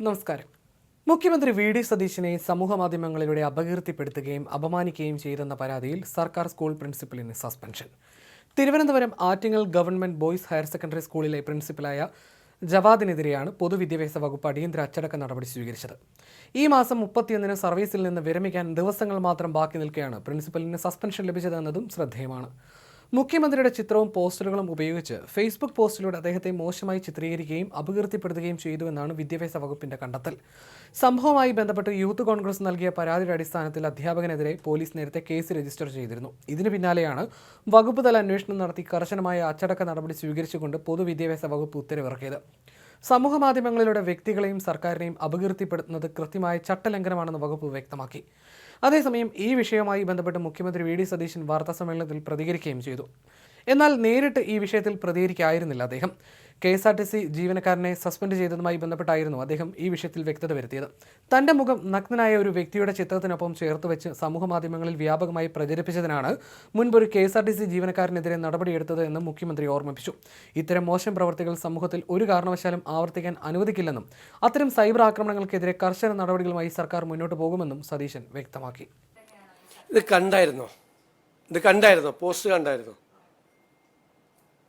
നമസ്കാരം. മുഖ്യമന്ത്രി V D സതീശനെ സമൂഹമാധ്യമങ്ങളിലൂടെ അപകീർത്തിപ്പെടുത്തുകയും അപമാനിക്കുകയും ചെയ്തെന്ന പരാതിയിൽ സർക്കാർ സ്കൂൾ പ്രിൻസിപ്പലിന് സസ്പെൻഷൻ. Thiruvananthapuram Attingal government boys higher secondary സ്കൂളിലെ പ്രിൻസിപ്പലായ ജവാദിനെതിരെയാണ് പൊതുവിദ്യാഭ്യാസ വകുപ്പ് അടിയന്തര അച്ചടക്ക നടപടി സ്വീകരിച്ചത്. ഈ മാസം 31-ന് സർവീസിൽ നിന്ന് വിരമിക്കാൻ ദിവസങ്ങൾ മാത്രം ബാക്കി നിൽക്കെയാണ് പ്രിൻസിപ്പലിന് സസ്പെൻഷൻ ലഭിച്ചതെന്നതും ശ്രദ്ധേയമാണ്. മുഖ്യമന്ത്രിയുടെ ചിത്രവും പോസ്റ്ററുകളും ഉപയോഗിച്ച് ഫേസ്ബുക്ക് പോസ്റ്റിലൂടെ അദ്ദേഹത്തെ മോശമായി ചിത്രീകരിക്കുകയും അപകീർത്തിപ്പെടുത്തുകയും ചെയ്തുവെന്നാണ് വിദ്യാഭ്യാസ വകുപ്പിന്റെ കണ്ടെത്തൽ. സംഭവവുമായി ബന്ധപ്പെട്ട് യൂത്ത് കോൺഗ്രസ് നൽകിയ പരാതിയുടെ അടിസ്ഥാനത്തിൽ അധ്യാപകനെതിരെ പോലീസ് നേരത്തെ കേസ് രജിസ്റ്റർ ചെയ്തിരുന്നു. ഇതിന് പിന്നാലെയാണ് വകുപ്പ് തല അന്വേഷണം നടത്തി കർശനമായ അച്ചടക്ക നടപടി സ്വീകരിച്ചുകൊണ്ട് പൊതുവിദ്യാഭ്യാസ വകുപ്പ് ഉത്തരവിറക്കിയത്. സമൂഹമാധ്യമങ്ങളിലൂടെ വ്യക്തികളെയും സർക്കാരിനെയും അപകീർത്തിപ്പെടുത്തുന്നത് കൃത്യമായ ചട്ടലംഘനമാണെന്ന് വകുപ്പ് വ്യക്തമാക്കി. അതേസമയം ഈ വിഷയവുമായി ബന്ധപ്പെട്ട് മുഖ്യമന്ത്രി വി ഡി സതീശൻ വാർത്താസമ്മേളനത്തിൽ പ്രതികരിക്കുകയും ചെയ്തു. എന്നാൽ നേരിട്ട് ഈ വിഷയത്തിൽ പ്രതികരിക്കായിരുന്നില്ല അദ്ദേഹം. KSRTC ജീവനക്കാരനെ സസ്പെൻഡ് ചെയ്തതുമായി ബന്ധപ്പെട്ടായിരുന്നു അദ്ദേഹം ഈ വിഷയത്തിൽ വ്യക്തത വരുത്തിയത്. തന്റെ മുഖം നഗ്നനായ ഒരു വ്യക്തിയുടെ ചിത്രത്തിനൊപ്പം ചേർത്തുവെച്ച് സമൂഹമാധ്യമങ്ങളിൽ വ്യാപകമായി പ്രചരിപ്പിച്ചതിനാണ് മുൻപൊരു KSRTC ജീവനക്കാരനെതിരെ നടപടിയെടുത്തത് എന്ന് മുഖ്യമന്ത്രി ഓർമ്മിപ്പിച്ചു. ഇത്തരം മോശം പ്രവർത്തികൾ സമൂഹത്തിൽ ഒരു കാരണവശാലും ആവർത്തിക്കാൻ അനുവദിക്കില്ലെന്നും അത്തരം സൈബർ ആക്രമണങ്ങൾക്കെതിരെ കർശന നടപടികളുമായി സർക്കാർ മുന്നോട്ട് പോകുമെന്നും സതീശൻ വ്യക്തമാക്കി. ഇത് കണ്ടായിരുന്നോ? പോസ്റ്റ് കണ്ടായിരുന്നോ?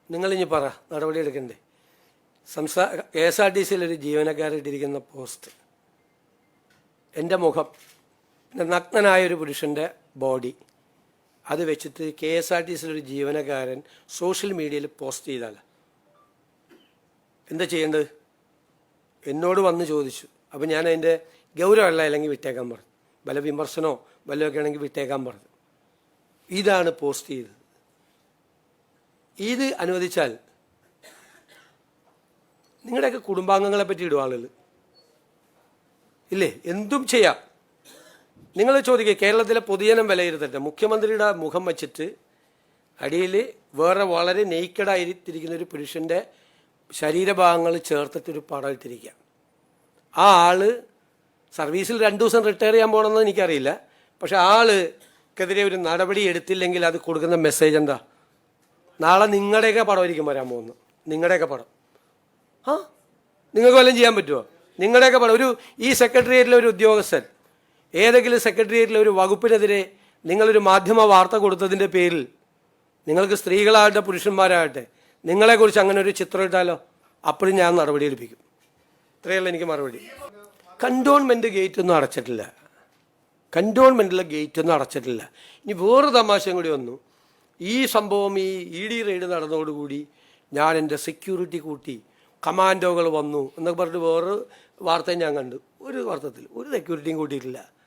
നിങ്ങളിനി പറ, നടപടിയെടുക്കണ്ടേ? KSRTCയിലൊരു ജീവനക്കാരിട്ടിരിക്കുന്ന പോസ്റ്റ്, എൻ്റെ മുഖം, നഗ്നനായൊരു പുരുഷൻ്റെ ബോഡി, അത് വെച്ചിട്ട് KSRTCയിലൊരു ജീവനക്കാരൻ സോഷ്യൽ മീഡിയയിൽ പോസ്റ്റ് ചെയ്താൽ എന്താ ചെയ്യേണ്ടത്? എന്നോട് വന്ന് ചോദിച്ചു. അപ്പോൾ ഞാൻ അതിൻ്റെ ഗൗരവമല്ല, അല്ലെങ്കിൽ വിട്ടേക്കാൻ പറഞ്ഞു. വല്ല വിമർശനമോ വല്ലതൊക്കെ ആണെങ്കിൽ വിട്ടേക്കാൻ പറഞ്ഞു. ഇതാണ് പോസ്റ്റ് ചെയ്തത്. ഇത് അനുവദിച്ചാൽ നിങ്ങളുടെയൊക്കെ കുടുംബാംഗങ്ങളെ പറ്റി ഇടും ആളുകൾ ഇല്ലേ? എന്തും ചെയ്യാം. നിങ്ങൾ ചോദിക്കുക, കേരളത്തിലെ പൊതുജനം വിലയിരുത്തട്ടെ. മുഖ്യമന്ത്രിയുടെ മുഖം വച്ചിട്ട് അടിയിൽ വേറെ വളരെ നെയ്ക്കഡായിരിക്കുന്ന ഒരു പുരുഷൻ്റെ ശരീരഭാഗങ്ങൾ ചേർത്തിട്ടൊരു പടം ഇട്ടിരിക്കുക. ആ ആള് സർവീസിൽ 2 ദിവസം റിട്ടയർ ചെയ്യാൻ പോകണമെന്ന് എനിക്കറിയില്ല. പക്ഷെ ആൾക്കെതിരെ ഒരു നടപടി എടുത്തില്ലെങ്കിൽ അത് കൊടുക്കുന്ന മെസ്സേജ് എന്താ? നാളെ നിങ്ങളുടെയൊക്കെ പടമായിരിക്കും വരാൻ പോകുന്നത്. നിങ്ങളുടെയൊക്കെ പടം നിങ്ങൾക്ക് വല്ലതും ചെയ്യാൻ പറ്റുമോ? നിങ്ങളുടെയൊക്കെ പടം. ഈ സെക്രട്ടേറിയറ്റിലെ ഒരു ഉദ്യോഗസ്ഥൻ ഏതെങ്കിലും സെക്രട്ടേറിയറ്റിലെ ഒരു വകുപ്പിനെതിരെ നിങ്ങളൊരു മാധ്യമ വാർത്ത കൊടുത്തതിൻ്റെ പേരിൽ നിങ്ങൾക്ക് സ്ത്രീകളാകട്ടെ പുരുഷന്മാരാകട്ടെ നിങ്ങളെക്കുറിച്ച് അങ്ങനെ ഒരു ചിത്രം ഇട്ടാലോ, അപ്പോഴും ഞാൻ നടപടി എടുപ്പിക്കും. ഇത്രയല്ല എനിക്ക് മറുപടി. കണ്ടോൺമെൻറ്റ് ഗേറ്റൊന്നും അടച്ചിട്ടില്ല. കണ്ടോൺമെൻറ്റിലെ ഗേറ്റൊന്നും അടച്ചിട്ടില്ല. ഇനി വേറെ തമാശയും കൂടി വന്നു. ഈ സംഭവം ഈ ED റെയ്ഡ് നടന്നതോടുകൂടി ഞാൻ എൻ്റെ സെക്യൂരിറ്റി കൂട്ടി, കമാൻഡോകൾ വന്നു എന്നൊക്കെ പറഞ്ഞിട്ട് വേറൊരു വാർത്തയും ഞാൻ കണ്ടു. ഒരു വാർത്തത്തിൽ ഒരു സെക്യൂരിറ്റിയും കൂട്ടിയിട്ടില്ല.